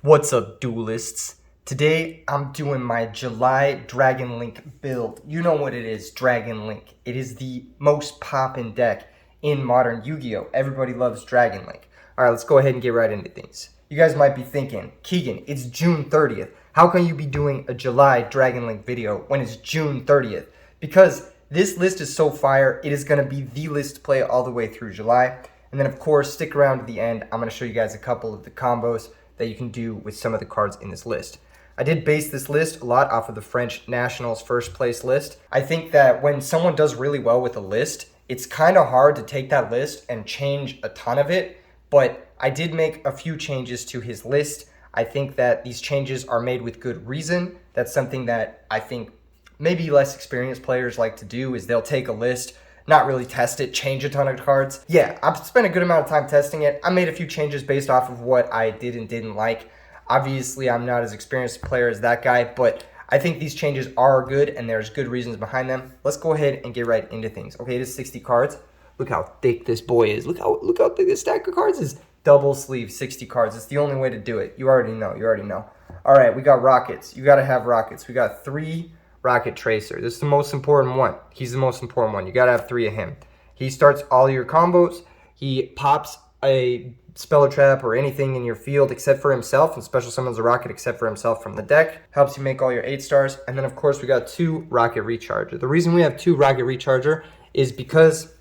What's up, duelists? Today I'm doing my July Dragon Link build. You know what it is, Dragon Link. It is the most poppin' deck in modern Yu-Gi-Oh! Everybody loves Dragon Link. Alright, let's go ahead and get right into things. You guys might be thinking, Keegan, it's June 30th. How can you be doing a July Dragon Link video when it's June 30th? Because this list is so fire, it is going to be the list to play all the way through July. And then, of course, stick around to the end. I'm going to show you guys a couple of the combos that you can do with some of the cards in this list. I did base this list a lot off of the French Nationals first place list. I think that when someone does really well with a list, it's kind of hard to take that list and change a ton of it, but I did make a few changes to his list. I think that these changes are made with good reason. That's something that I think maybe less experienced players like to do, is they'll take a list, not really test it, change a ton of cards. Yeah, I've spent a good amount of time testing it. I made a few changes based off of what I did and didn't like. Obviously, I'm not as experienced a player as that guy, but I think these changes are good and there's good reasons behind them. Let's go ahead and get right into things. Okay, it is 60 cards. Look how thick this boy is. Look how thick this stack of cards is. Double sleeve, 60 cards. It's the only way to do it. You already know. All right, we got rockets. You got to have rockets. We got 3 Rocket Tracer. This is the most important one. He's the most important one. You gotta have 3 of him. He starts all your combos. He pops a spell or trap or anything in your field except for himself, and special summons a rocket except for himself from the deck. Helps you make all your 8 stars. And then, of course, we got 2 Rocket Recharger. The reason we have 2 Rocket Recharger is because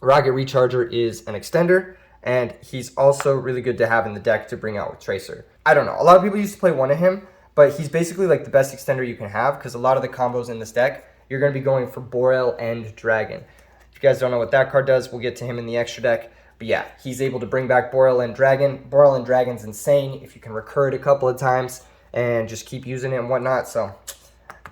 Rocket Recharger is an extender, and he's also really good to have in the deck to bring out with Tracer. I don't know. A lot of people used to play one of him, but he's basically like the best extender you can have, because a lot of the combos in this deck, you're going to be going for Borrelend+Dragon. If you guys don't know what that card does, we'll get to him in the extra deck. But yeah, he's able to bring back Borrelend+Dragon. Borrelend+Dragon's insane if you can recur it a couple of times and just keep using it and whatnot. So,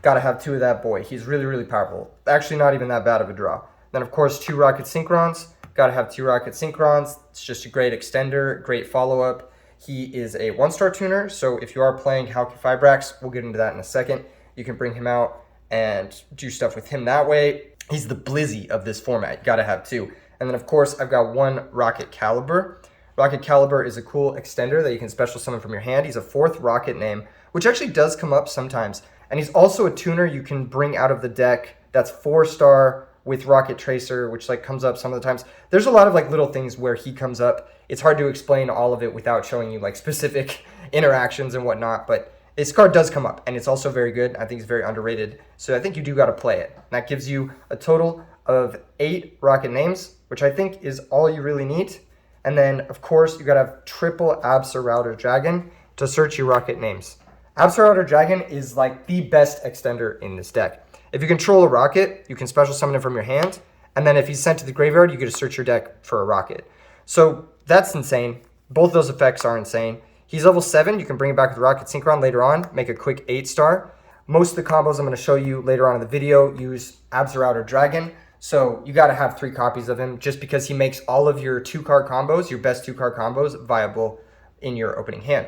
gotta have 2 of that boy. He's really, really powerful. Actually, not even that bad of a draw. Then, of course, 2 Rocket Synchrons. Gotta have 2 Rocket Synchrons. It's just a great extender, great follow-up. He is a 1-star tuner, so if you are playing Halki Fibrax, we'll get into that in a second. You can bring him out and do stuff with him that way. He's the Blizzy of this format. You gotta have 2. And then, of course, I've got 1 Rocket Caliber. Rocket Caliber is a cool extender that you can special summon from your hand. He's a 4th rocket name, which actually does come up sometimes. And he's also a tuner you can bring out of the deck that's 4-star with Rocket Tracer, which like comes up some of the times. There's a lot of like little things where he comes up. It's hard to explain all of it without showing you like specific interactions and whatnot, but this card does come up, and it's also very good. I think it's very underrated, so I think you do got to play it. That gives you a total of 8 rocket names, which I think is all you really need. And then, of course, you got to have triple Absol Dragon to search your rocket names. Absol Dragon is like the best extender in this deck. If you control a rocket, you can special summon him from your hand, and then if he's sent to the graveyard, you get to search your deck for a rocket. So that's insane. Both those effects are insane. He's level 7. You can bring it back with Rocket Synchron later on, make a quick 8-star. Most of the combos I'm going to show you later on in the video use Absol Dragon, so you got to have 3 copies of him just because he makes all of your 2-card combos, your best 2-card combos, viable in your opening hand.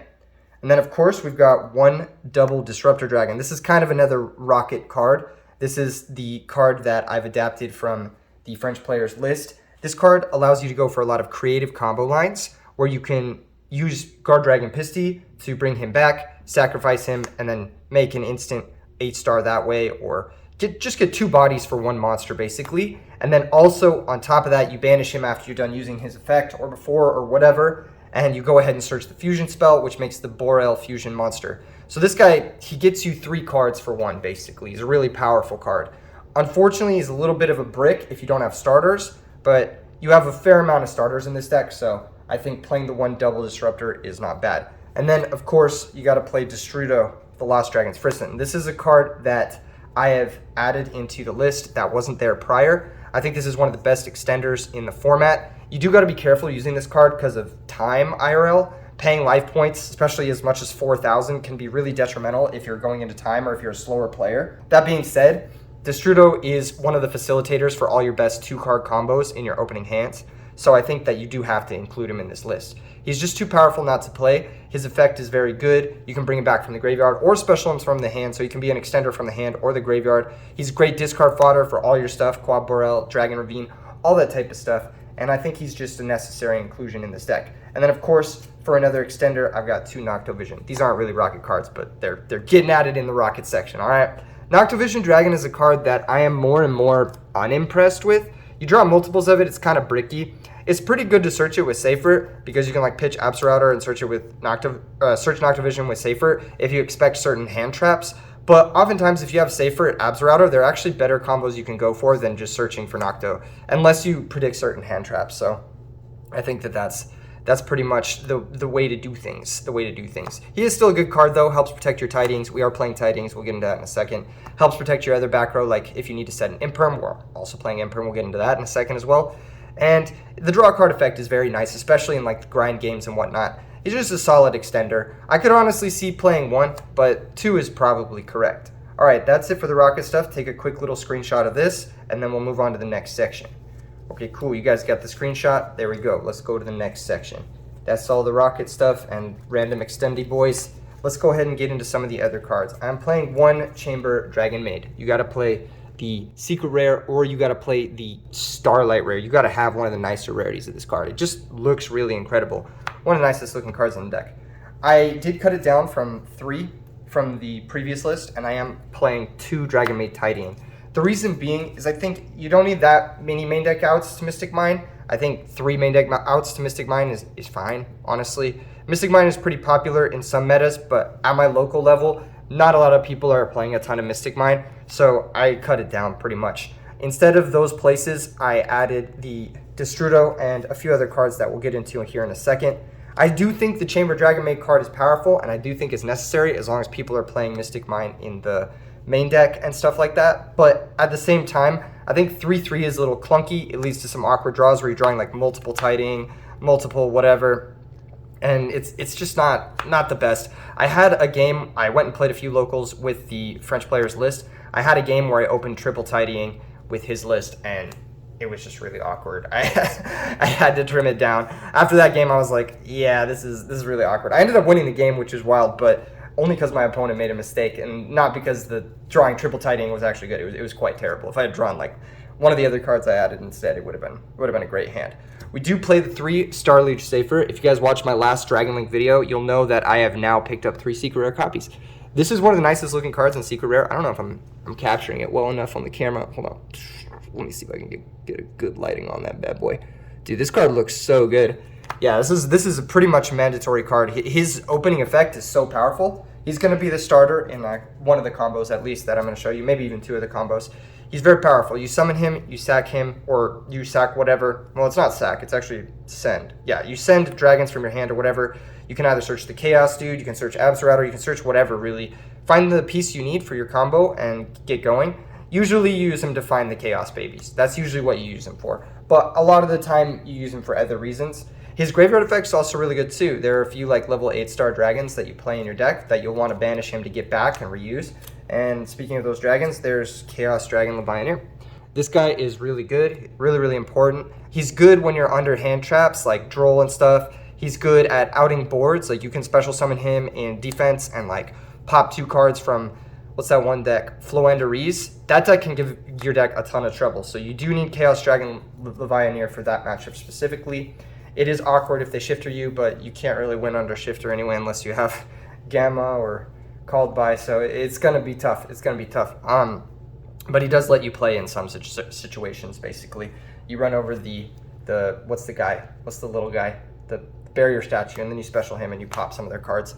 And then, of course, we've got 1 double Disruptor Dragon. This is kind of another rocket card. This is the card that I've adapted from the French players list. This card allows you to go for a lot of creative combo lines where you can use Guard Dragon Pisty to bring him back, sacrifice him, and then make an instant 8-star that way, or just get 2 bodies for 1 monster basically. And then also on top of that, you banish him after you're done using his effect or before or whatever, and you go ahead and search the fusion spell, which makes the Borrel fusion monster. So this guy, he gets you 3 cards for 1 basically. He's a really powerful card. Unfortunately, he's a little bit of a brick if you don't have starters, but you have a fair amount of starters in this deck, so I think playing the 1 double Disruptor is not bad. And then, of course, you got to play Destrudo, the Lost Dragon's Friston. This is a card that I have added into the list that wasn't there prior. I think this is one of the best extenders in the format. You do got to be careful using this card because of time IRL. Paying life points, especially as much as 4,000, can be really detrimental if you're going into time or if you're a slower player. That being said, Destrudo is one of the facilitators for all your best 2-card combos in your opening hands, so I think that you do have to include him in this list. He's just too powerful not to play. His effect is very good. You can bring him back from the graveyard or special him from the hand, so he can be an extender from the hand or the graveyard. He's great discard fodder for all your stuff, Quad Borrel, Dragon Ravine, all that type of stuff. and I think he's just a necessary inclusion in this deck. And then, of course, for another extender, I've got 2 Noctovision. These aren't really Rocket cards, but they're getting at it in the Rocket section, all right? Noctovision Dragon is a card that I am more and more unimpressed with. You draw multiples of it, it's kind of bricky. It's pretty good to search it with Safer because you can like pitch Absorouter and search it with search Noctovision with Safer if you expect certain hand traps. But oftentimes if you have Safer at Absorouter, there are actually better combos you can go for than just searching for Nocto, unless you predict certain hand traps. So I think that's pretty much the way to do things. He is still a good card though, helps protect your Tidings. We are playing Tidings, we'll get into that in a second. Helps protect your other back row, like if you need to set an Imperm, we're also playing Imperm, we'll get into that in a second as well. And the draw card effect is very nice, especially in like grind games and whatnot. He's just a solid extender. I could honestly see playing 1, but 2 is probably correct. All right, that's it for the Rocket stuff. Take a quick little screenshot of this, and then we'll move on to the next section. Okay, cool, you guys got the screenshot? There we go, let's go to the next section. That's all the Rocket stuff and random extendy boys. Let's go ahead and get into some of the other cards. I'm playing 1 Chamber Dragon Maid. You gotta play the Secret Rare, or you gotta play the Starlight Rare. You gotta have one of the nicer rarities of this card. It just looks really incredible. One of the nicest looking cards in the deck. I did cut it down from 3 from the previous list, and I am playing 2 Dragon Maid Tidying. The reason being is I think you don't need that many main deck outs to Mystic Mine. I think 3 main deck outs to Mystic Mine is fine, honestly. Mystic Mine is pretty popular in some metas, but at my local level, not a lot of people are playing a ton of Mystic Mine, so I cut it down pretty much. Instead of those places, I added the Destrudo and a few other cards that we'll get into here in a second. I do think the Chamber Dragon Maid card is powerful, and I do think it's necessary as long as people are playing Mystic Mine in the main deck and stuff like that. But at the same time, I think 3/3 is a little clunky. It leads to some awkward draws where you're drawing like multiple Tiding, multiple whatever, and it's just not the best. I had a game, I went and played a few locals with the French players list. I had a game where I opened triple Tidying with his list, and it was just really awkward. I had to trim it down. After that game, I was like, yeah, this is really awkward. I ended up winning the game, which is wild, but only because my opponent made a mistake, and not because the drawing triple Tidying was actually good. It was quite terrible. If I had drawn like one of the other cards I added instead, it would have been a great hand. We do play the 3 Star Leech Safer. If you guys watched my last Dragon Link video, you'll know that I have now picked up 3 Secret Rare copies. This is one of the nicest looking cards in Secret Rare. I don't know if I'm capturing it well enough on the camera. Hold on. Let me see if I can get a good lighting on that bad boy. Dude, this card looks so good. Yeah, this is a pretty much mandatory card. His opening effect is so powerful. He's going to be the starter in one of the combos at least that I'm going to show you, maybe even 2 of the combos. He's very powerful. You summon him, you sack him, or you sack whatever. Well, it's not sack, it's actually send. Yeah, you send dragons from your hand or whatever. You can either search the Chaos Dude, you can search Absorouter, you can search whatever, really. Find the piece you need for your combo and get going. Usually you use him to find the Chaos Babies. That's usually what you use him for. But a lot of the time you use him for other reasons. His graveyard effect's also really good too. There are a few like level 8-star dragons that you play in your deck that you'll want to banish him to get back and reuse. And speaking of those dragons, there's Chaos Dragon Levianeer. This guy is really good, really important. He's good when you're under hand traps like Droll and stuff. He's good at outing boards, like you can special summon him in defense and like pop 2 cards from, what's that one deck? Floenderies. That deck can give your deck a ton of trouble, so you do need Chaos Dragon Levianeer for that matchup specifically. It is awkward if they shifter you, but you can't really win under shifter anyway unless you have Gamma or Called By, so it's going to be tough. But he does let you play in some situations, basically. You run over the what's the little guy? The barrier statue, and then you special him and you pop some of their cards.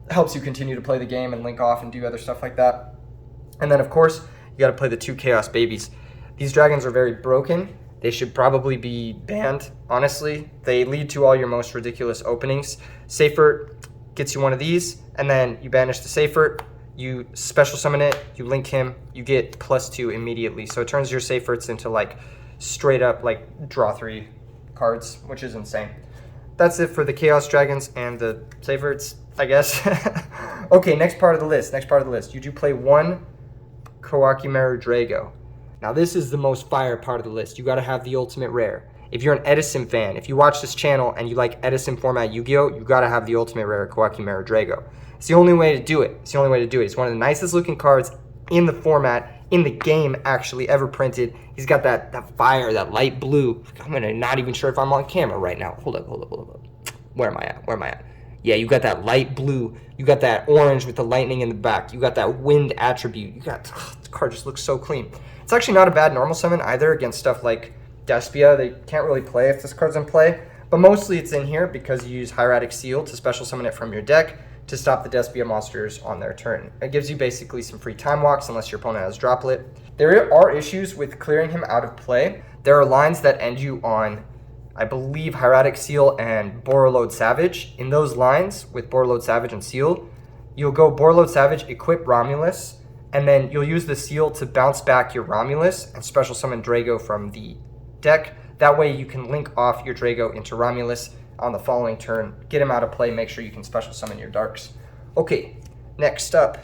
Helps you continue to play the game and link off and do other stuff like that. And then, of course, you got to play the 2 Chaos Babies. These dragons are very broken. They should probably be banned, honestly. They lead to all your most ridiculous openings. Safer gets you one of these, and then you banish the Safer, you special summon it, you link him, you get +2 immediately. So it turns your Saferts into like straight up like draw 3 cards, which is insane. That's it for the Chaos Dragons and the Saferts, I guess. Okay, next part of the list. You do play 1 Kawakimaru Drago. Now this is the most fire part of the list. You gotta have the ultimate rare. If you're an Edison fan, if you watch this channel and you like Edison format Yu-Gi-Oh, you gotta have the ultimate rare Kawakimaru Drago. It's the only way to do it. It's one of the nicest looking cards in the format. in the game actually ever printed. He's got that fire, that light blue. I'm not even sure if I'm on camera right now. Hold up. Where am I at? Yeah, you got that light blue. You got that orange with the lightning in the back. You got that wind attribute. The card just looks so clean. It's actually not a bad normal summon either against stuff like Despia. They can't really play if this card's in play, but mostly it's in here because you use Hieratic Seal to special summon it from your deck to stop the Despia monsters on their turn. It gives you basically some free time walks unless your opponent has Droplet. There are issues with clearing him out of play. There are lines that end you on, I believe, Hieratic Seal and Borrelend+Savage. In those lines, with Borrelend+Savage and Seal, you'll go Borrelend+Savage, equip Romulus, and then you'll use the Seal to bounce back your Romulus and special summon Drago from the deck. That way you can link off your Drago into Romulus on the following turn, get him out of play, make sure you can special summon your Darks. Okay, next up,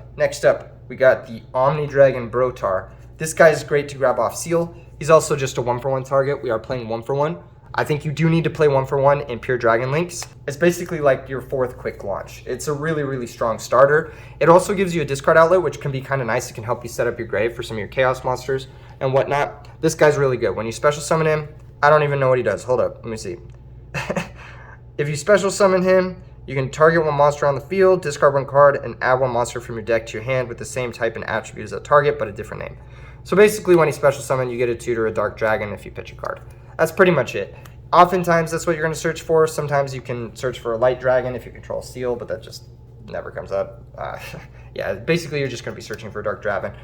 we got the Omni Dragon Brotar. This guy is great to grab off Seal. He's also just a 1-for-1 target. We are playing 1-for-1. I think you do need to play 1-for-1 in pure Dragon Links. It's basically like your 4th quick launch. It's a really, really strong starter. It also gives you a discard outlet, which can be kind of nice. It can help you set up your grave for some of your Chaos monsters and whatnot. This guy's really good. When you special summon him, I don't even know what he does. Hold up, let me see. If you special summon him, you can target one monster on the field, discard one card, and add one monster from your deck to your hand with the same type and attribute as that target, but a different name. So basically, when you special summon, you get to tutor a Dark Dragon if you pitch a card. That's pretty much it. Oftentimes, that's what you're going to search for. Sometimes you can search for a Light Dragon if you control Seal, but that just never comes up. Yeah, basically, you're just going to be searching for a Dark Dragon.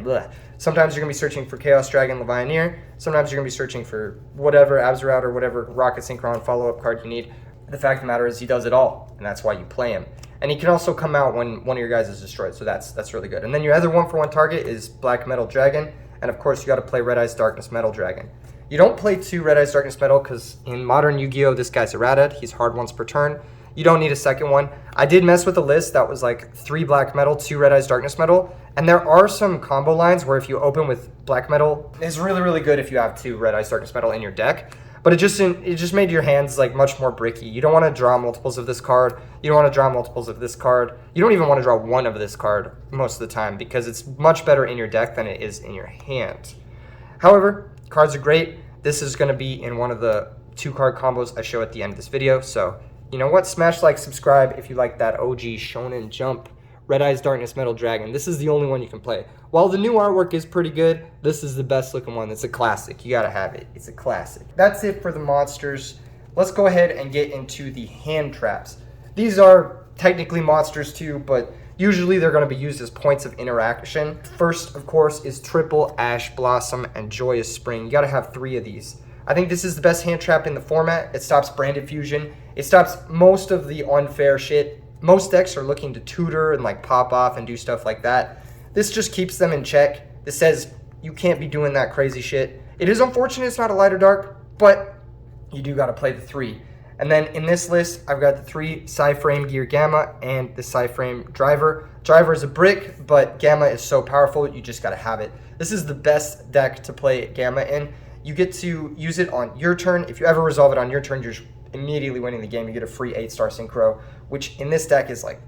Bleh. Sometimes you're going to be searching for Chaos Dragon Levianeer. Sometimes you're going to be searching for whatever Abzurad or whatever Rocket Synchron follow-up card you need. The fact of the matter is he does it all, and that's why you play him. And he can also come out when one of your guys is destroyed, so that's really good. And then your other 1-for-1 target is Black Metal Dragon, and of course you got to play Red Eyes Darkness Metal Dragon. You don't play 2 Red Eyes Darkness Metal because in modern Yu-Gi-Oh! This guy's errata. He's hard once per turn. You don't need a second one. I did mess with a list that was like 3 Black Metal, 2 Red Eyes Darkness Metal, and there are some combo lines where if you open with Black Metal, it's really, really good if you have 2 Red Eyes Darkness Metal in your deck. But it just made your hands like much more bricky. You don't want to draw multiples of this card. You don't want to draw multiples of this card. You don't even want to draw one of this card most of the time because it's much better in your deck than it is in your hand. However, cards are great. This is going to be in one of the 2 card combos I show at the end of this video. So, you know what? Smash like, subscribe if you like that OG Shonen Jump Red Eyes Darkness Metal Dragon. This is the only one you can play. While the new artwork is pretty good, this is the best looking one. It's a classic. You gotta have it. It's a classic. That's it for the monsters. Let's go ahead and get into the hand traps. These are technically monsters too, but usually they're gonna be used as points of interaction. First, of course, is Triple Ash Blossom and Joyous Spring. You gotta have 3 of these. I think this is the best hand trap in the format. It stops Branded Fusion. It stops most of the unfair shit. Most decks are looking to tutor and like pop off and do stuff like that. This just keeps them in check. This says you can't be doing that crazy shit. It is unfortunate it's not a light or dark, but you do gotta play the 3. And then in this list, I've got the 3 Psy-Frame Gear Gamma and the Psy-Frame Driver. Driver is a brick, but Gamma is so powerful, you just gotta have it. This is the best deck to play Gamma in. You get to use it on your turn. If you ever resolve it on your turn, you're immediately winning the game. You get a free 8-star synchro, which in this deck is like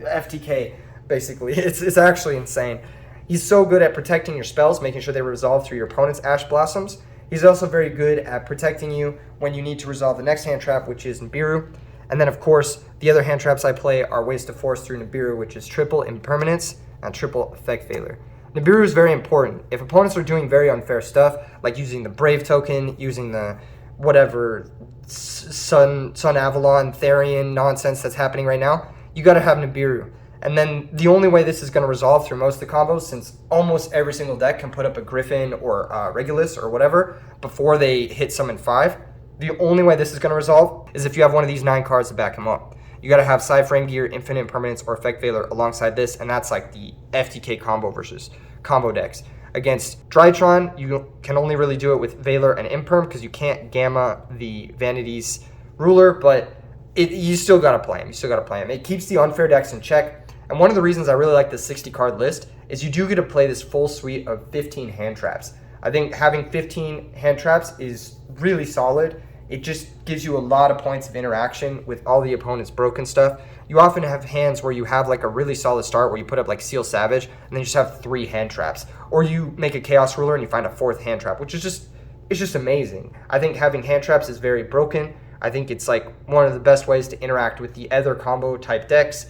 FTK, basically. It's actually insane. He's so good at protecting your spells, making sure they resolve through your opponent's Ash Blossoms. He's also very good at protecting you when you need to resolve the next hand trap, which is Nibiru. And then, of course, the other hand traps I play are ways to force through Nibiru, which is triple Impermanence and triple Effect Failure. Nibiru is very important. If opponents are doing very unfair stuff, like using the Brave token, using the whatever Sun Avalon, Therian nonsense that's happening right now, you got to have Nibiru. And then the only way this is going to resolve through most of the combos, since almost every single deck can put up a Griffin or Regulus or whatever before they hit summon 5, the only way this is going to resolve is if you have one of these 9 cards to back him up. You got to have Psy-Frame Gear, Infinite Impermanence, or Effect Failure alongside this, and that's like the FTK combo versus combo decks. Against Drytron, you can only really do it with Valor and Imperm because you can't Gamma the Vanity's Ruler, but you still got to play him. You still got to play him. It keeps the unfair decks in check. And one of the reasons I really like this 60-card list is you do get to play this full suite of 15 hand traps. I think having 15 hand traps is really solid. It just gives you a lot of points of interaction with all the opponent's broken stuff. You often have hands where you have like a really solid start where you put up like Seal Savage and then you just have 3 hand traps. Or you make a Chaos Ruler and you find a 4th hand trap, which is it's just amazing. I think having hand traps is very broken. I think it's like one of the best ways to interact with the other combo type decks.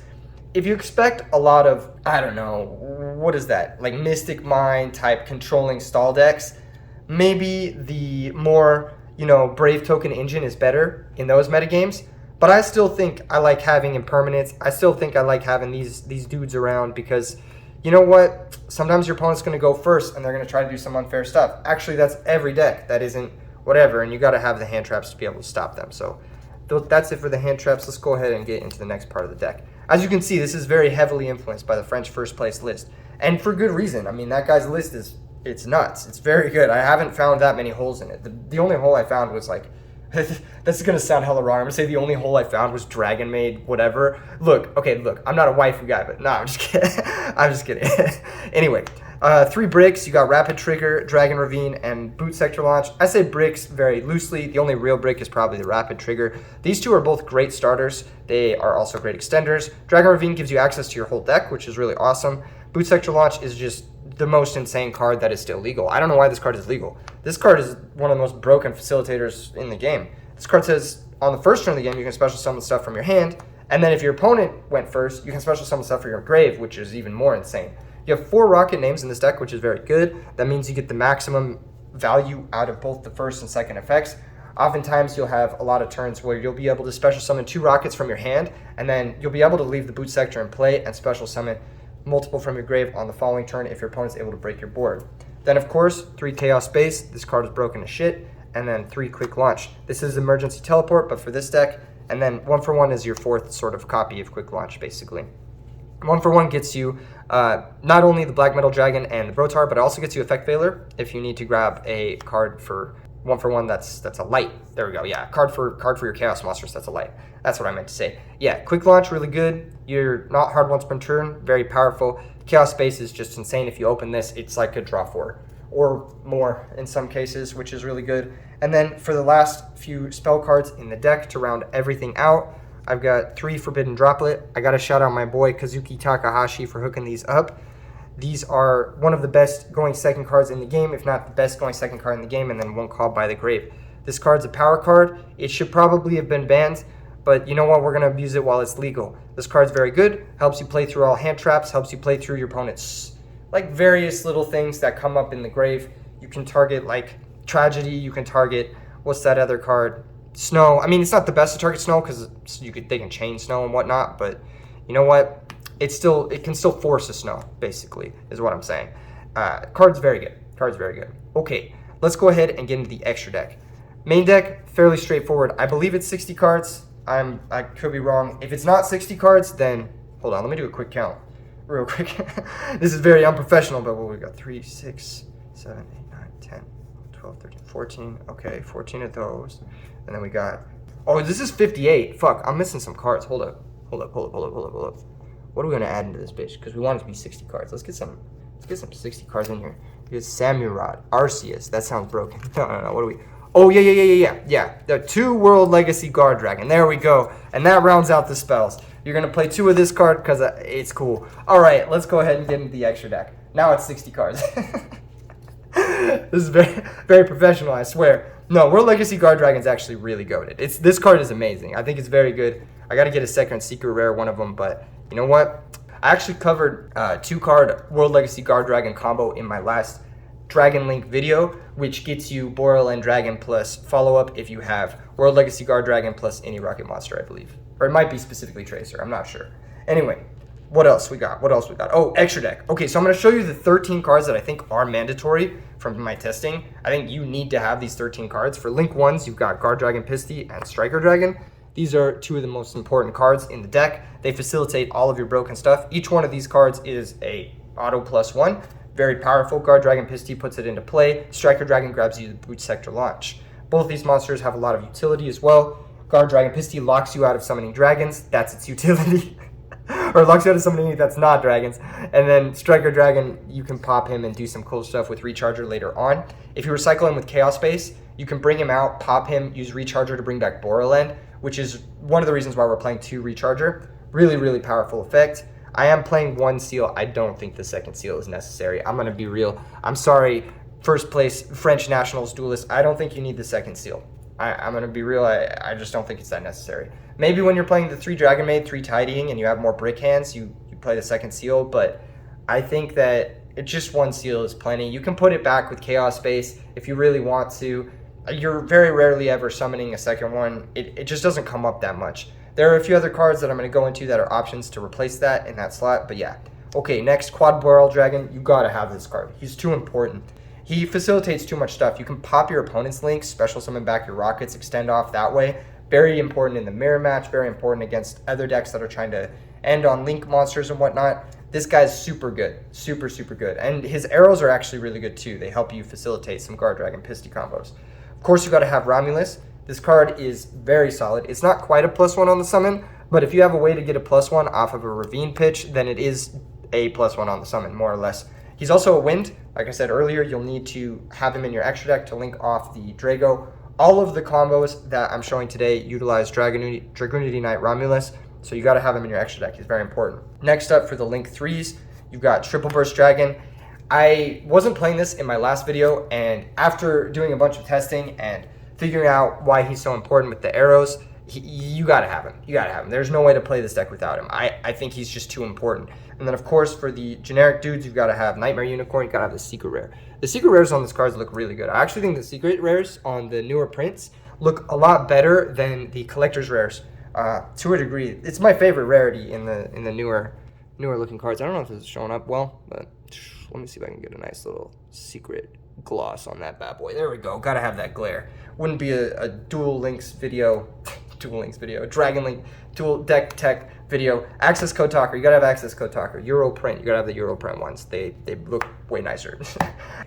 If you expect a lot of, I don't know, what is that? Like Mystic Mind type controlling stall decks, maybe the more, Brave Token Engine is better in those metagames. But I still think I like having impermanence. I still think I like having these dudes around because, you know what? Sometimes your opponent's going to go first and they're going to try to do some unfair stuff. Actually, that's every deck. That isn't whatever, and you got to have the hand traps to be able to stop them. So that's it for the hand traps. Let's go ahead and get into the next part of the deck. As you can see, this is very heavily influenced by the French first place list, and for good reason. I mean, that guy's list it's nuts. It's very good. I haven't found that many holes in it. The only hole I found was like, this is going to sound hella wrong. I'm going to say the only hole I found was Dragon Maid, whatever. Look, I'm not a waifu guy, but no, I'm just kidding. I'm just kidding. Anyway, 3 bricks. You got Rapid Trigger, Dragon Ravine, and Boot Sector Launch. I say bricks very loosely. The only real brick is probably the Rapid Trigger. These 2 are both great starters. They are also great extenders. Dragon Ravine gives you access to your whole deck, which is really awesome. Boot Sector Launch is just the most insane card that is still legal. I don't know why this card is legal. This card is one of the most broken facilitators in the game. This card says on the first turn of the game, you can special summon stuff from your hand, and then if your opponent went first, you can special summon stuff from your grave, which is even more insane. You have 4 rocket names in this deck, which is very good. That means you get the maximum value out of both the first and second effects. Oftentimes, you'll have a lot of turns where you'll be able to special summon 2 rockets from your hand, and then you'll be able to leave the boot sector in play and special summon multiple from your grave on the following turn if your opponent's able to break your board. Then, of course, 3 Chaos Space. This card is broken to shit. And then 3 Quick Launch. This is Emergency Teleport, but for this deck. And then 1 for 1 is your 4th sort of copy of Quick Launch, basically. 1 for 1 gets you not only the Black Metal Dragon and the Brotar, but it also gets you Effect Veiler if you need to grab a card for 1 for 1 that's a light. There we go. Yeah, card for your Chaos Monsters that's a light. That's what I meant to say. Yeah, Quick Launch, really good. You're not hard once per turn, very powerful. Chaos Space is just insane. If you open this, it's like a draw 4 or more in some cases, which is really good. And then for the last few spell cards in the deck to round everything out, I've got 3 Forbidden Droplet. I gotta shout out my boy Kazuki Takahashi for hooking these up. These are one of the best going second cards in the game, if not the best going second card in the game, and then 1 Called by the Grave. This card's a power card. It should probably have been banned, but you know what? We're gonna abuse it while it's legal. This card's very good, helps you play through all hand traps, helps you play through your opponent's like various little things that come up in the grave. You can target like Tragedy, you can target, what's that other card? Snow. I mean, it's not the best to target Snow because they can chain Snow and whatnot, but you know what? It can still force a Snow, basically, is what I'm saying. Card's very good. Card's very good. Okay, let's go ahead and get into the extra deck. Main deck, fairly straightforward. I believe it's 60 cards. I could be wrong. If it's not 60 cards, then hold on, let me do a quick count. Real quick. This is very unprofessional, but what we got? 3, 6, 7, 8, 9, 10, 12, 13, 14. Okay, 14 of those. And then we got, oh, this is 58. Fuck, I'm missing some cards. Hold up. What are we gonna add into this bitch? Because we want it to be 60 cards. Let's get some 60 cards in here. Here's Samurad, Arceus. That sounds broken. No. What do we? Oh, yeah. The 2 World Legacy Guard Dragon. There we go. And that rounds out the spells. You're going to play 2 of this card because it's cool. All right, let's go ahead and get into the extra deck. Now it's 60 cards. This is very, very professional, I swear. No, World Legacy Guard Dragon is actually really goated. This card is amazing. I think it's very good. I got to get a second secret rare one of them, but you know what? I actually covered 2-card World Legacy Guard Dragon combo in my last Dragon Link video, which gets you Borrelend Dragon plus follow-up if you have World Legacy Guard Dragon plus any rocket monster, I believe. Or it might be specifically Tracer, I'm not sure. Anyway, what else we got? Oh, extra deck. Okay, so I'm going to show you the 13 cards that I think are mandatory from my testing. I think you need to have these 13 cards. For Link 1s, you've got Guard Dragon Pisty and Striker Dragon. These are 2 of the most important cards in the deck. They facilitate all of your broken stuff. Each one of these cards is a auto +1. Very powerful. Guard Dragon Pisty puts it into play. Striker Dragon grabs you the Boot Sector Launch. Both these monsters have a lot of utility as well. Guard Dragon Pisty locks you out of summoning dragons. That's its utility. or locks you out of somebody that's not dragons. And then Striker Dragon, you can pop him and do some cool stuff with Recharger later on. If you recycle him with Chaos Space, you can bring him out, pop him, use Recharger to bring back Borrelend, which is one of the reasons why we're playing 2 Recharger. Really, really powerful effect. I am playing 1 seal. I don't think the second seal is necessary. I'm going to be real. I'm sorry, first place French Nationals duelist. I don't think you need the second seal. I'm going to be real. I just don't think it's that necessary. Maybe when you're playing the 3 Dragon Maid, 3 Tidying, and you have more brick hands, you play the second seal. But I think that just 1 seal is plenty. You can put it back with Chaos Space if you really want to. You're very rarely ever summoning a second one. It just doesn't come up that much. There are a few other cards that I'm going to go into that are options to replace that in that slot. But yeah. Okay, next, Quad Borrel Dragon. You got to have this card. He's too important. He facilitates too much stuff. You can pop your opponent's links, special summon back your rockets, extend off that way. Very important in the mirror match. Very important against other decks that are trying to end on link monsters and whatnot. This guy's super good. Super, super good. And his arrows are actually really good too. They help you facilitate some Guard Dragon Pisty combos. Of course, you got to have Romulus. This card is very solid. It's not quite a +1 on the summon, but if you have a way to get a +1 off of a Ravine pitch, then it is a +1 on the summon, more or less. He's also a wind. Like I said earlier, you'll need to have him in your extra deck to link off the Drago. All of the combos that I'm showing today utilize Dragoonity Knight Romulus, so you got to have him in your extra deck. He's very important. Next up for the link 3s, you've got Triple Burst Dragon. I wasn't playing this in my last video, and after doing a bunch of testing and figuring out why he's so important with the arrows, you got to have him. You got to have him. There's no way to play this deck without him. I think he's just too important. And then, of course, for the generic dudes, you've got to have Nightmare Unicorn. You've got to have the Secret Rare. The Secret Rares on these cards look really good. I actually think the Secret Rares on the newer prints look a lot better than the Collector's Rares to a degree. It's my favorite rarity in the newer looking cards. I don't know if this is showing up well, but let me see if I can get a nice little secret gloss on that bad boy. There we go. Got to have that glare. Wouldn't be a Duel Links video, Dragon Link Dual Deck Tech video. Access Code Talker, you gotta have Access Code Talker. Euro Print, you gotta have the Euro Print ones. They look way nicer.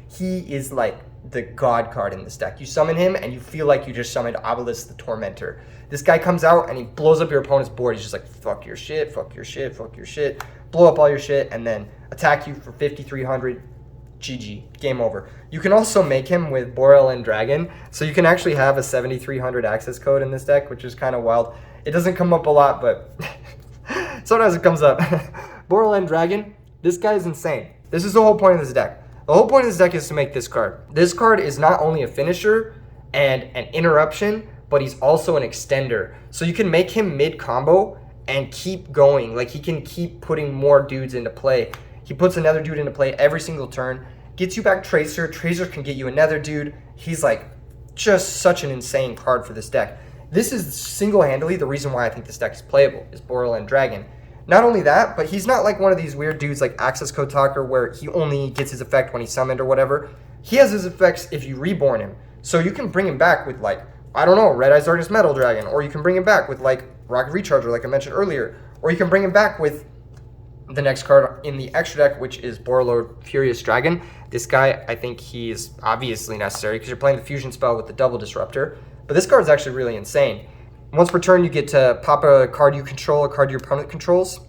He is like the god card in this deck. You summon him and you feel like you just summoned Obelisk the Tormentor. This guy comes out and he blows up your opponent's board. He's just like, fuck your shit, fuck your shit, fuck your shit. Blow up all your shit and then attack you for 5,300. GG, game over. You can also make him with Borrelend Dragon, so you can actually have a 7,300 access code in this deck, which is kind of wild. It doesn't come up a lot, but sometimes it comes up. Borrelend Dragon, this guy is insane. This is the whole point of this deck. The whole point of this deck is to make this card. This card is not only a finisher and an interruption, but he's also an extender. So you can make him mid-combo and keep going. Like, he can keep putting more dudes into play. He puts another dude into play every single turn, gets you back Tracer. Tracer can get you another dude. He's like just such an insane card for this deck. This is single-handedly the reason why I think this deck is playable, is Borrelend Dragon. Not only that, but he's not like one of these weird dudes like Access Code Talker where he only gets his effect when he's summoned or whatever. He has his effects if you reborn him. So you can bring him back with like, I don't know, Red Eyes Darkness Metal Dragon, or you can bring him back with like Rocket Recharger like I mentioned earlier, or you can bring him back with the next card in the extra deck, which is Borrelend+Furious Dragon. This guy, I think he's obviously necessary because you're playing the fusion spell with the double disruptor. But this card is actually really insane. Once per turn, you get to pop a card you control, a card your opponent controls.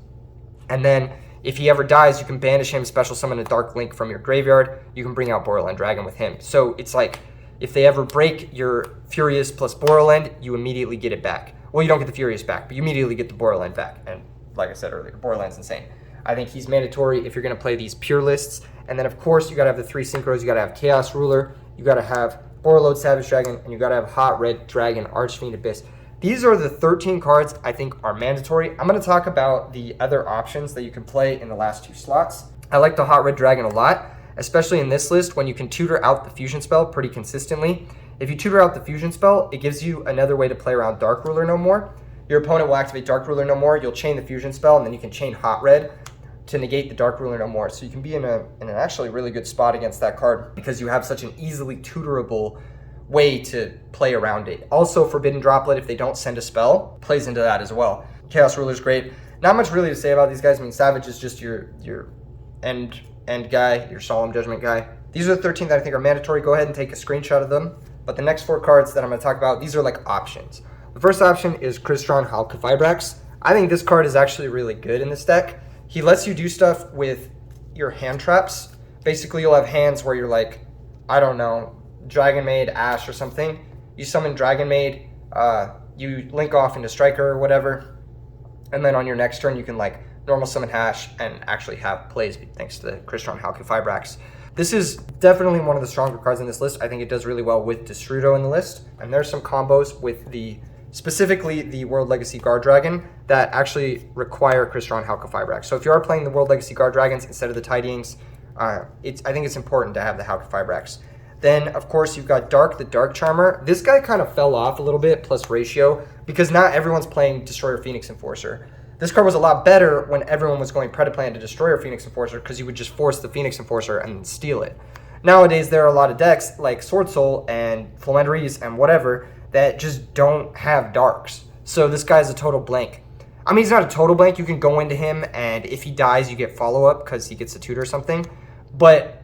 And then if he ever dies, you can banish him, special summon a Dark Link from your graveyard. You can bring out Borrelend Dragon with him. So it's like, if they ever break your Furious plus Borrelend, you immediately get it back. Well, you don't get the Furious back, but you immediately get the Borrelend back. And like I said earlier, Borrelend's insane. I think he's mandatory if you're going to play these pure lists. And then, of course, you got to have the 3 synchros. You got to have Chaos Ruler. You got to have Borrelend+Savage Dragon. And you got to have Hot Red Dragon, Archfiend Abyss. These are the 13 cards I think are mandatory. I'm going to talk about the other options that you can play in the last 2 slots. I like the Hot Red Dragon a lot, especially in this list when you can tutor out the fusion spell pretty consistently. If you tutor out the fusion spell, it gives you another way to play around Dark Ruler no more. Your opponent will activate Dark Ruler no more. You'll chain the fusion spell, and then you can chain Hot Red to negate the Dark Ruler no more. So you can be in an actually really good spot against that card because you have such an easily tutorable way to play around it. Also, Forbidden Droplet, if they don't send a spell, plays into that as well. Chaos Ruler's great. Not much really to say about these guys. I mean, Savage is just your end guy, your Solemn Judgment guy. These are the 13 that I think are mandatory. Go ahead and take a screenshot of them. But the next 4 cards that I'm going to talk about, these are like options. The first option is Crystron Halka Vibrax. I think this card is actually really good in this deck. He lets you do stuff with your hand traps. Basically, you'll have hands where you're like, I don't know, Dragon Maid, Ash or something. You summon Dragon Maid, you link off into Striker or whatever, and then on your next turn you can like normal summon Hash and actually have plays thanks to the Crystron Halqifibrax. This is definitely one of the stronger cards in this list. I think it does really well with Destrudo in the list, and there's some combos with specifically the World Legacy Guard Dragon that actually require Crystron Halqifibrax. So if you are playing the World Legacy Guard Dragons instead of the Tidyings, I think it's important to have the Halqifibrax. Then, of course, you've got Dark, the Dark Charmer. This guy kind of fell off a little bit, plus Ratio, because not everyone's playing Destroyer Phoenix Enforcer. This card was a lot better when everyone was going Predaplan to Destroyer Phoenix Enforcer because you would just force the Phoenix Enforcer and steal it. Nowadays, there are a lot of decks like Sword Soul and Flamenderies and whatever that just don't have Darks. So this guy's a total blank. I mean, he's not a total blank. You can go into him, and if he dies, you get follow-up because he gets a tutor or something. But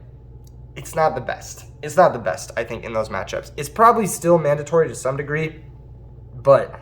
it's not the best. It's not the best, I think, in those matchups. It's probably still mandatory to some degree, but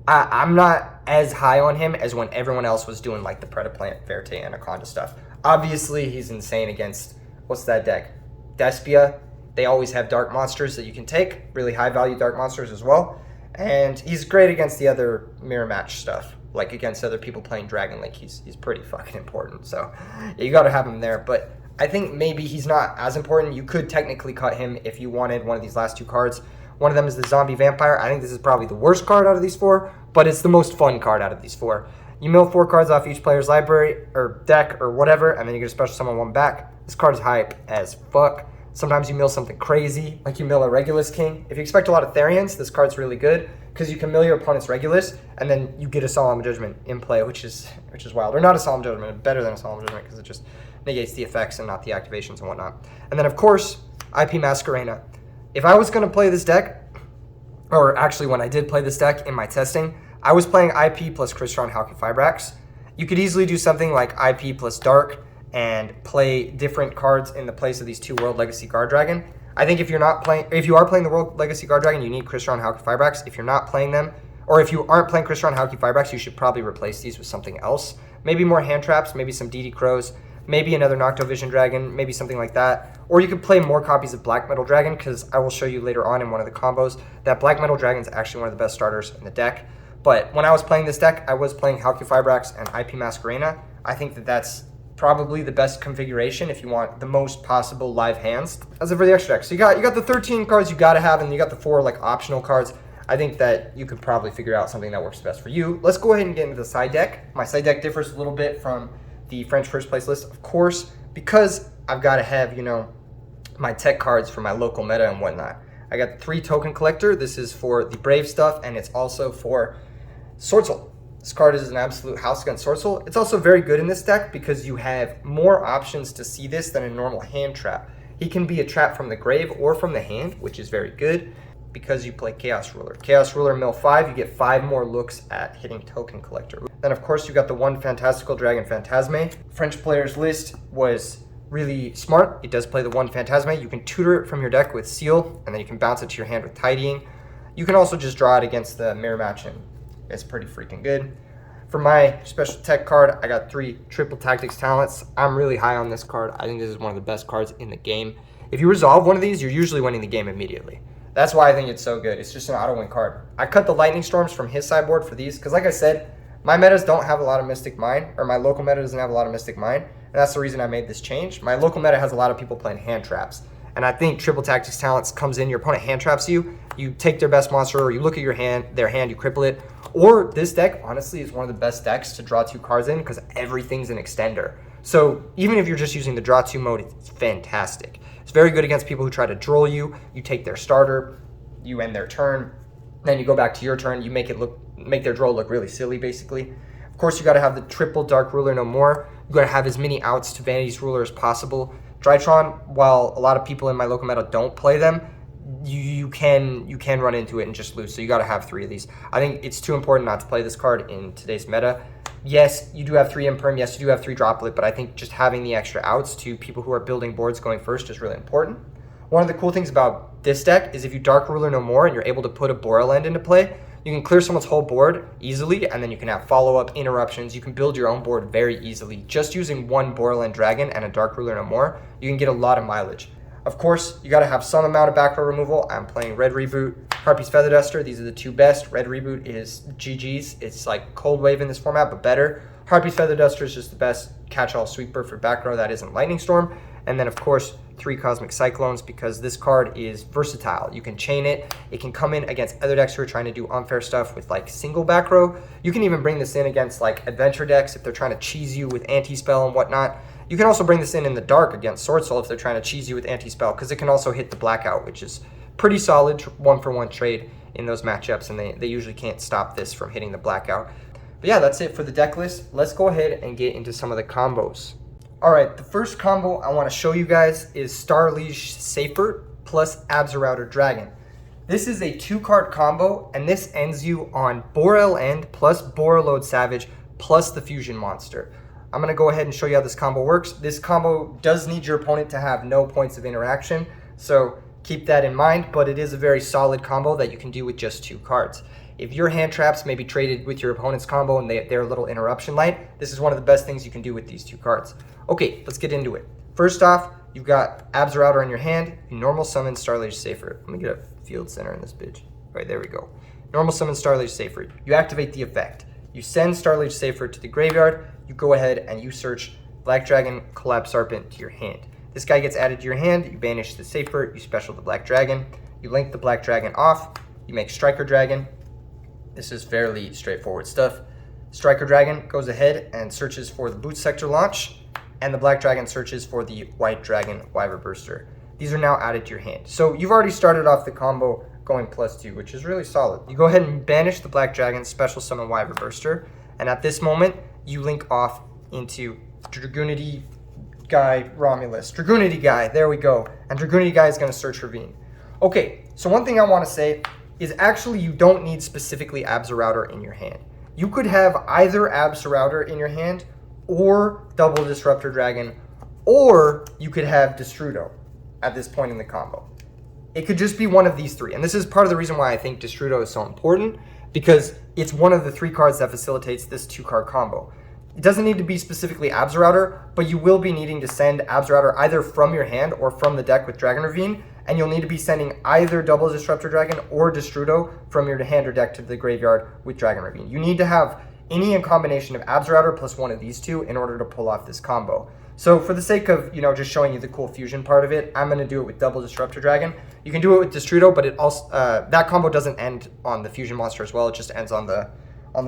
I'm not as high on him as when everyone else was doing like the Predaplant, Verte, Anaconda stuff. Obviously, he's insane against, what's that deck? Despia. They always have dark monsters that you can take, really high value dark monsters as well. And he's great against the other mirror match stuff, like against other people playing Dragon Link. He's pretty fucking important, so yeah, you gotta have him there. But I think maybe he's not as important. You could technically cut him if you wanted one of these last two cards. One of them is the Zombie Vampire. I think this is probably the worst card out of these four, but it's the most fun card out of these four. You mill 4 cards off each player's library or deck or whatever, and then you get a special summon 1 back. This card is hype as fuck. Sometimes you mill something crazy, like you mill a Regulus King. If you expect a lot of Therians, this card's really good because you can mill your opponent's Regulus, and then you get a Solemn Judgment in play, which is wild. Or not a Solemn Judgment, better than a Solemn Judgment because it just negates the effects and not the activations and whatnot. And then, of course, IP Masquerena. If I was going to play this deck, or actually when I did play this deck in my testing, I was playing IP plus Crystron Halqifibrax. You could easily do something like IP plus Dark and play different cards in the place of these 2 World Legacy Guard Dragon. I think if you are playing the World Legacy Guard Dragon, you need Crystron Halqifibrax. If you're not playing them, or if you aren't playing Crystron Halqifibrax, you should probably replace these with something else. Maybe more hand traps, maybe some DD Crows, maybe another Noctovision Dragon, maybe something like that. Or you could play more copies of Black Metal Dragon, because I will show you later on in one of the combos that Black Metal Dragon is actually one of the best starters in the deck. But when I was playing this deck, I was playing Halqifibrax and IP Masquerena. I think that that's probably the best configuration if you want the most possible live hands. As for the extra deck, so you got the 13 cards you gotta have, and you got the 4 like optional cards. I think that you could probably figure out something that works best for you. Let's go ahead and get into the side deck. My side deck differs a little bit from the French first place list, of course, because I've got to have, you know, my tech cards for my local meta and whatnot. I got the 3 Token Collector. This is for the Brave stuff, and it's also for Sword Soul. This card is an absolute house against Sword Soul. It's also very good in this deck because you have more options to see this than a normal hand trap. He can be a trap from the grave or from the hand, which is very good because you play Chaos Ruler. Chaos Ruler mill 5, you get 5 more looks at hitting Token Collector. Then of course you got the 1 Fantastical Dragon Phantasme. French players list was really smart. It does play the 1 Phantasme. You can tutor it from your deck with Seal, and then you can bounce it to your hand with Tidying. You can also just draw it against the mirror match, and it's pretty freaking good. For my special tech card, I got 3 Triple Tactics Talents. I'm really high on this card. I think this is one of the best cards in the game. If you resolve one of these, you're usually winning the game immediately. That's why I think it's so good. It's just an auto-win card. I cut the Lightning Storms from his sideboard for these, because like I said, my metas don't have a lot of Mystic Mine, or my local meta doesn't have a lot of Mystic Mine, and that's the reason I made this change. My local meta has a lot of people playing hand traps, and I think Triple Tactics Talents comes in, your opponent hand traps you, you take their best monster, or you look at their hand, you cripple it. Or this deck, honestly, is one of the best decks to draw 2 cards in because everything's an extender. So even if you're just using the draw 2 mode, it's fantastic. It's very good against people who try to droll you. You take their starter, you end their turn, then you go back to your turn, you make their droll look really silly, basically. Of course, you got to have the triple Dark Ruler no more. You got to have as many outs to Vanity's Ruler as possible. Drytron, while a lot of people in my local meta don't play them, you can run into it and just lose. So you got to have 3 of these. I think it's too important not to play this card in today's meta. Yes, you do have 3 Imperm. Yes, you do have 3 Droplet, but I think just having the extra outs to people who are building boards going first is really important. One of the cool things about this deck is if you Dark Ruler no more and you're able to put a Borrelend into play, You can clear someone's whole board easily, and then you can have follow-up interruptions. You can build your own board very easily. Just using one Borrelend dragon and a Dark Ruler no more, you can get a lot of mileage. Of course, you got to have some amount of back row removal. I'm playing Red Reboot, Harpy's Feather Duster. These are the two best. Red Reboot is GG's. It's like Cold Wave in this format, but better. Harpy's Feather Duster is just the best catch-all sweeper for back row that isn't Lightning Storm. And then, of course, 3 Cosmic Cyclones, because this card is versatile. You can chain it. It can come in against other decks who are trying to do unfair stuff with like single back row. You can even bring this in against like adventure decks if they're trying to cheese you with anti-spell and whatnot. You can also bring this in the dark against Sword Soul if they're trying to cheese you with anti-spell, because it can also hit the blackout, which is pretty solid 1-for-1 trade in those matchups, and they usually can't stop this from hitting the blackout. But yeah, that's it for the deck list. Let's go ahead and get into some of the combos. All right, the first combo I want to show you guys is Starliege plus Abzorrouter Dragon. This is a 2-card combo, and this ends you on Borrelend plus Borrelend+Savage plus the Fusion Monster. I'm going to go ahead and show you how this combo works. This combo does need your opponent to have no points of interaction, so keep that in mind, but it is a very solid combo that you can do with just 2 cards. If your hand traps may be traded with your opponent's combo and they're a little interruption light, this is one of the best things you can do with these 2 cards. Okay, let's get into it. First off, you've got Abzorrouter in your hand. You normal summon Starliege+Savage. Let me get a field center in this bitch. All right, there we go. Normal summon Starliege+Savage. You activate the effect. You send Starliege+Savage to the graveyard. You go ahead and you search Black Dragon, Collapse Serpent to your hand. This guy gets added to your hand. You banish the Safer. You special the Black Dragon. You link the Black Dragon off. You make Striker Dragon. This is fairly straightforward stuff. Striker Dragon goes ahead and searches for the Boot Sector launch, and the Black Dragon searches for the White Dragon Wyver Burster. These are now added to your hand. So you've already started off the combo going +2, which is really solid. You go ahead and banish the Black Dragon, special summon Wyver Burster, and at this moment, you link off into Dragoonity Guy Romulus. Dragoonity Guy, there we go. And Dragoonity Guy is going to search Ravine. Okay, so one thing I want to say is actually you don't need specifically Abzorrouter in your hand. You could have either Abzorrouter in your hand or Double Disruptor Dragon, or you could have Destrudo at this point in the combo. It could just be one of these 3. And this is part of the reason why I think Destrudo is so important, because it's one of the 3 cards that facilitates this 2-card combo. It doesn't need to be specifically Abzorrouter, but you will be needing to send Abzorrouter either from your hand or from the deck with Dragon Ravine, and you'll need to be sending either Double Disruptor Dragon or Destrudo from your hand or deck to the graveyard with Dragon Ravine. You need to have any in combination of Abzorrouter plus one of these 2 in order to pull off this combo. So for the sake of, just showing you the cool fusion part of it, I'm going to do it with Double Disruptor Dragon. You can do it with Destrudo, but it also that combo doesn't end on the Fusion Monster as well. It just ends on the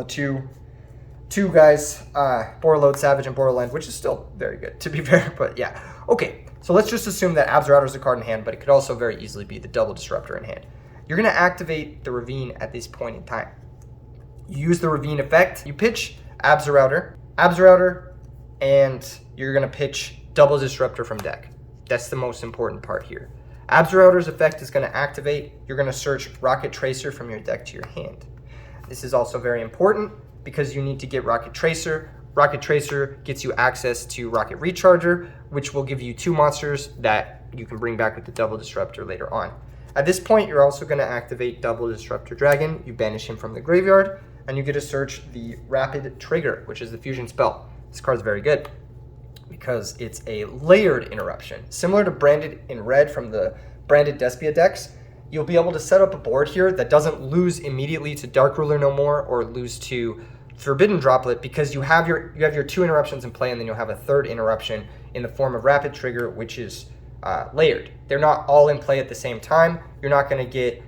two guys, Borrelend+Savage and Borrelend, which is still very good, to be fair, but yeah. Okay, so let's just assume that Abzorrouter is a card in hand, but it could also very easily be the Double Disruptor in hand. You're going to activate the Ravine at this point in time. You use the Ravine effect. You pitch Abzorrouter, and you're going to pitch Double Disruptor from deck. That's the most important part here. Abzorrouter's effect is going to activate. You're going to search Rocket Tracer from your deck to your hand. This is also very important because you need to get Rocket Tracer. Rocket Tracer gets you access to Rocket Recharger, which will give you 2 monsters that you can bring back with the Double Disruptor later on. At this point, you're also going to activate Double Disruptor Dragon. You banish him from the graveyard, and you get to search the Rapid Trigger, which is the fusion spell. This card's very good because it's a layered interruption. Similar to Branded in Red from the Branded Despia decks, you'll be able to set up a board here that doesn't lose immediately to Dark Ruler no more or lose to Forbidden Droplet, because you have your 2 interruptions in play, and then you'll have a 3rd interruption in the form of Rapid Trigger, which is layered. They're not all in play at the same time. You're not going to get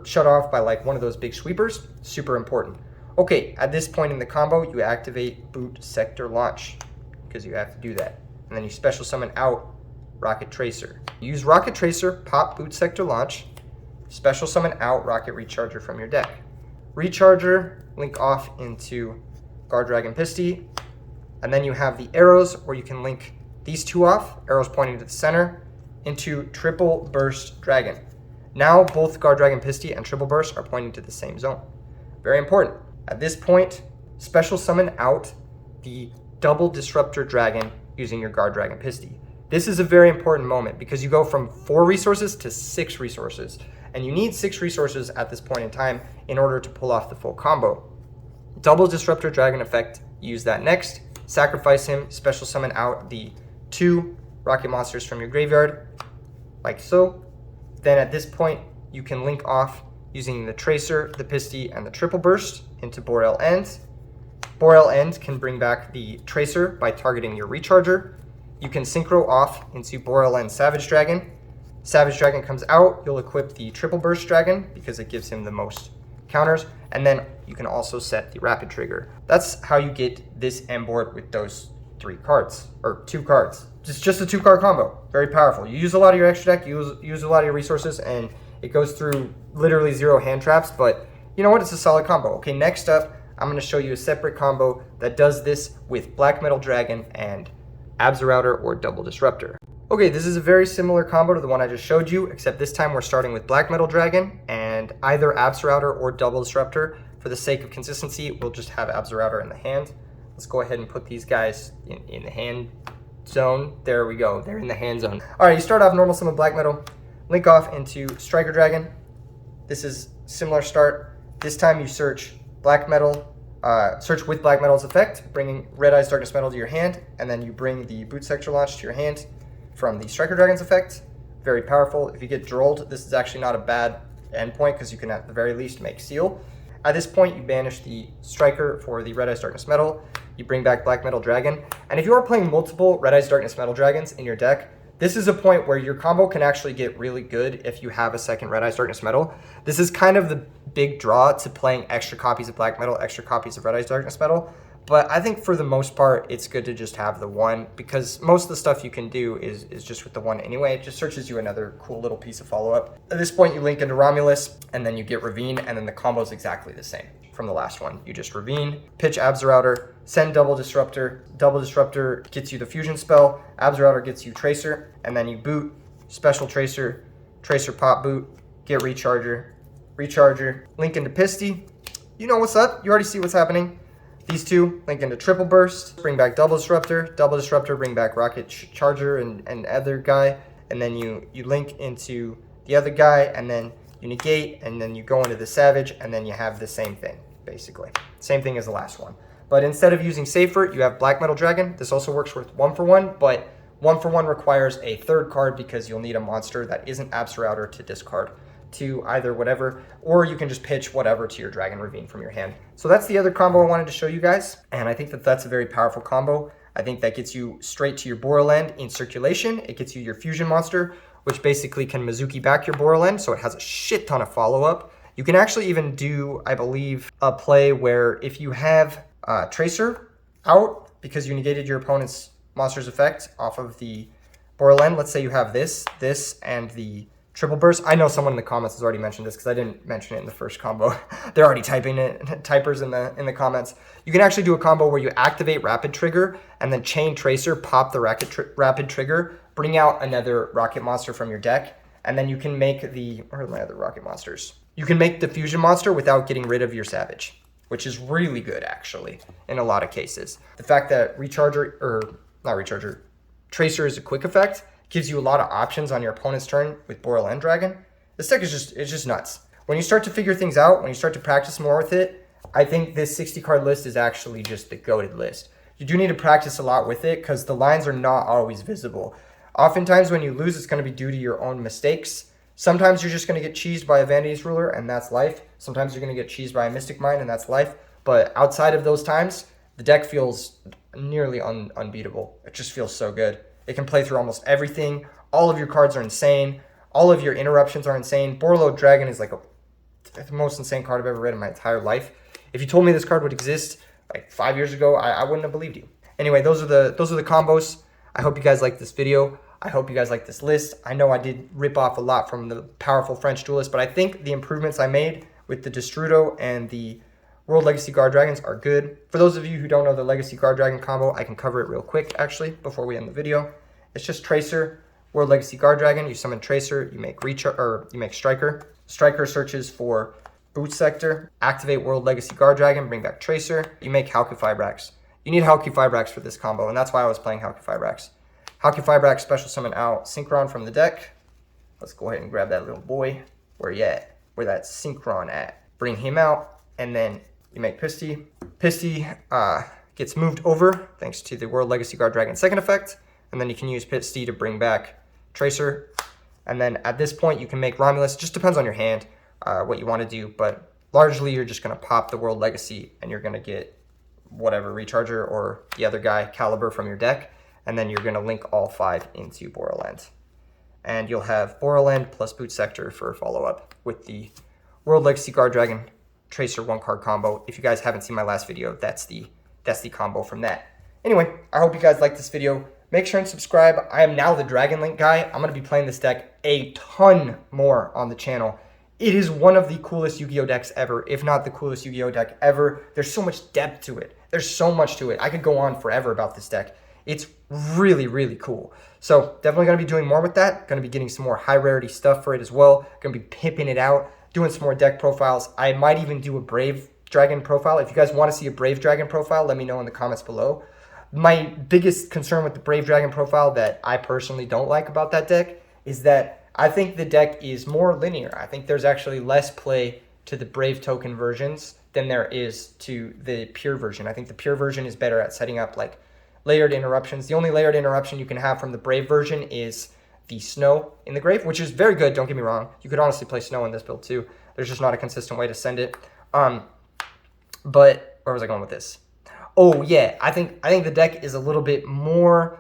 shut off by like one of those big sweepers. Super important. Okay, at this point in the combo, you activate Boot Sector Launch, because you have to do that. And then you special summon out Rocket Tracer. Use Rocket Tracer, pop Boot Sector Launch, special summon out Rocket Recharger from your deck. Recharger, link off into Guard Dragon Pisty, and then you have the arrows where you can link these 2 off, arrows pointing to the center, into Triple Burst Dragon. Now both Guard Dragon Pisty and Triple Burst are pointing to the same zone. Very important. At this point, special summon out the Double Disruptor Dragon using your Guard Dragon Pisty. This is a very important moment because you go from 4 resources to 6 resources. and you need 6 resources at this point in time in order to pull off the full combo. Double Disruptor Dragon effect, use that next. Sacrifice him, special summon out the 2 rocket monsters from your graveyard, like so. Then at this point, you can link off using the Tracer, the Pisty, and the Triple Burst into Borrelend+. Borrelend can bring back the Tracer by targeting your Recharger. You can synchro off into Borrelend+Savage Dragon. Savage Dragon comes out, you'll equip the Triple Burst Dragon because it gives him the most counters, and then you can also set the Rapid Trigger. That's how you get this end board with those 3 cards, or 2 cards. Just a 2-card combo, very powerful. You use a lot of your extra deck, you use a lot of your resources, and it goes through literally 0 hand traps, but you know what, it's a solid combo. Okay, next up, I'm gonna show you a separate combo that does this with Black Metal Dragon and Absorouter or Double Disruptor. Okay, this is a very similar combo to the one I just showed you, except this time we're starting with Black Metal Dragon and either Absorouter or Double Disruptor. For the sake of consistency, we'll just have Absorouter in the hand. Let's go ahead and put these guys in the hand zone. There we go, they're in the hand zone. All right, you start off normal summon Black Metal, link off into Striker Dragon. This is similar start. This time you search Black Metal, search with Black Metal's effect, bringing Red Eyes Darkness Metal to your hand, and then you bring the Boot Sector Launch to your hand from the Striker Dragon's effect. Very powerful. If you get drolled, this is actually not a bad endpoint because you can at the very least make seal. At this point, you banish the Striker for the Red Eyes Darkness Metal. You bring back Black Metal Dragon. And if you are playing multiple Red Eyes Darkness Metal Dragons in your deck, this is a point where your combo can actually get really good if you have a second Red Eyes Darkness Metal. This is kind of the big draw to playing extra copies of Black Metal, extra copies of Red Eyes Darkness Metal. But I think for the most part, it's good to just have the one because most of the stuff you can do is just with the one anyway. It just searches you another cool little piece of follow-up. At this point, you link into Romulus, and then you get Ravine, and then the combo is exactly the same from the last one. You just Ravine, pitch Absorouter, send Double Disruptor. Double Disruptor gets you the fusion spell. Absorouter gets you Tracer, and then you boot, special Tracer, Tracer pop boot, get Recharger, Recharger, link into Pisty. You know what's up. You already see what's happening. These 2 link into Triple Burst, bring back Double Disruptor, bring back Rocket Charger and other guy, and then you link into the other guy, and then you negate, and then you go into the Savage, and then you have the same thing, basically. Same thing as the last one. But instead of using Safer, you have Black Metal Dragon. This also works with 1-for-1, but 1-for-1 requires a 3rd card because you'll need a monster that isn't Absorouter to discard to either whatever, or you can just pitch whatever to your Dragon Ravine from your hand. So that's the other combo I wanted to show you guys, and I think that that's a very powerful combo. I think that gets you straight to your Borrelend in circulation. It gets you your fusion monster, which basically can Mizuki back your Borrelend, so it has a shit ton of follow-up. You can actually even do, I believe, a play where if you have Tracer out because you negated your opponent's monster's effect off of the Borrelend, let's say you have this, and the Triple Burst. I know someone in the comments has already mentioned this because I didn't mention it in the first combo. They're already typing it, typers in the comments. You can actually do a combo where you activate Rapid Trigger and then chain Tracer, pop the Rapid Trigger, bring out another Rocket Monster from your deck, and then you can make the, where are my other Rocket Monsters? You can make the Fusion Monster without getting rid of your Savage, which is really good actually in a lot of cases. The fact that Tracer is a quick effect gives you a lot of options on your opponent's turn with Borrelend Dragon. This deck is just nuts. When you start to figure things out, when you start to practice more with it, I think this 60 card list is actually just the goated list. You do need to practice a lot with it because the lines are not always visible. Oftentimes when you lose, it's going to be due to your own mistakes. Sometimes you're just going to get cheesed by a Vanity's Ruler and that's life. Sometimes you're going to get cheesed by a Mystic Mine and that's life. But outside of those times, the deck feels nearly unbeatable. It just feels so good. It can play through almost everything. All of your cards are insane. All of your interruptions are insane. Borrelend Dragon is like the most insane card I've ever read in my entire life. If you told me this card would exist like 5 years ago, I wouldn't have believed you. Anyway, those are the combos. I hope you guys liked this video. I hope you guys like this list. I know I did rip off a lot from the powerful French duelist, but I think the improvements I made with the Destrudo and the World Legacy Guard Dragons are good. For those of you who don't know the Legacy Guard Dragon combo, I can cover it real quick actually before we end the video. It's just Tracer, World Legacy Guard Dragon. You summon Tracer, you make Striker. Striker searches for Boot Sector, activate World Legacy Guard Dragon, bring back Tracer. You make Halqifibrax. You need Halqifibrax for this combo, and that's why I was playing Halqifibrax. Halqifibrax special summon out Synchron from the deck. Let's go ahead and grab that little boy. Where you at? Where that Synchron at? Bring him out, and then you make Pisty. Pisty gets moved over thanks to the World Legacy Guard Dragon second effect, and then you can use Pisty to bring back Tracer. And then at this point, you can make Romulus. Just depends on your hand, what you want to do, but largely you're just going to pop the World Legacy, and you're going to get whatever Recharger or the other guy Caliber from your deck, and then you're going to link all 5 into Borrelend. And you'll have Borrelend plus Boot Sector for a follow-up with the World Legacy Guard Dragon Tracer 1-card combo. If you guys haven't seen my last video, that's the combo from that. Anyway, I hope you guys liked this video. Make sure and subscribe. I am now the Dragon Link guy. I'm going to be playing this deck a ton more on the channel. It is one of the coolest Yu-Gi-Oh decks ever, if not the coolest Yu-Gi-Oh deck ever. There's so much depth to it. There's so much to it. I could go on forever about this deck. It's really, really cool. So definitely going to be doing more with that. Going to be getting some more high rarity stuff for it as well. Going to be pimping it out, doing some more deck profiles. I might even do a Brave Dragon profile. If you guys want to see a Brave Dragon profile, let me know in the comments below. My biggest concern with the Brave Dragon profile that I personally don't like about that deck is that I think the deck is more linear. I think there's actually less play to the Brave token versions than there is to the pure version. I think the pure version is better at setting up like layered interruptions. The only layered interruption you can have from the Brave version is the Snow in the Grave, which is very good, don't get me wrong. You could honestly play Snow in this build too. There's just not a consistent way to send it. But where was I going with this? Oh yeah, I think the deck is a little bit more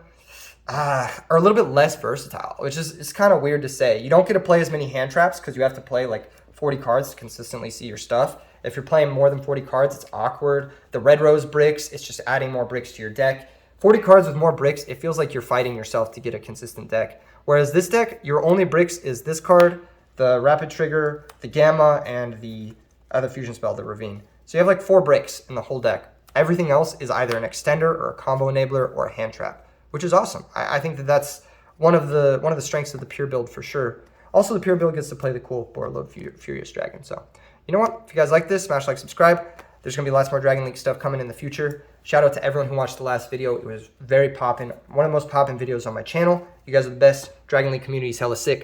or a little bit less versatile, which is it's kind of weird to say. You don't get to play as many hand traps because you have to play like 40 cards to consistently see your stuff. If you're playing more than 40 cards, it's awkward. The Red Rose bricks, it's just adding more bricks to your deck. 40 cards with more bricks, it feels like you're fighting yourself to get a consistent deck. Whereas this deck, your only bricks is this card, the Rapid Trigger, the Gamma, and the other fusion spell, the Ravine. So you have like 4 bricks in the whole deck. Everything else is either an extender or a combo enabler or a hand trap, which is awesome. I think that that's one of the strengths of the pure build for sure. Also, the pure build gets to play the cool Borrelend+Furious Dragon. So, you know what? If you guys like this, smash like, subscribe. There's going to be lots more Dragon Link stuff coming in the future. Shout out to everyone who watched the last video. It was very poppin'. One of the most poppin' videos on my channel. You guys are the best. Dragon Link community is hella sick.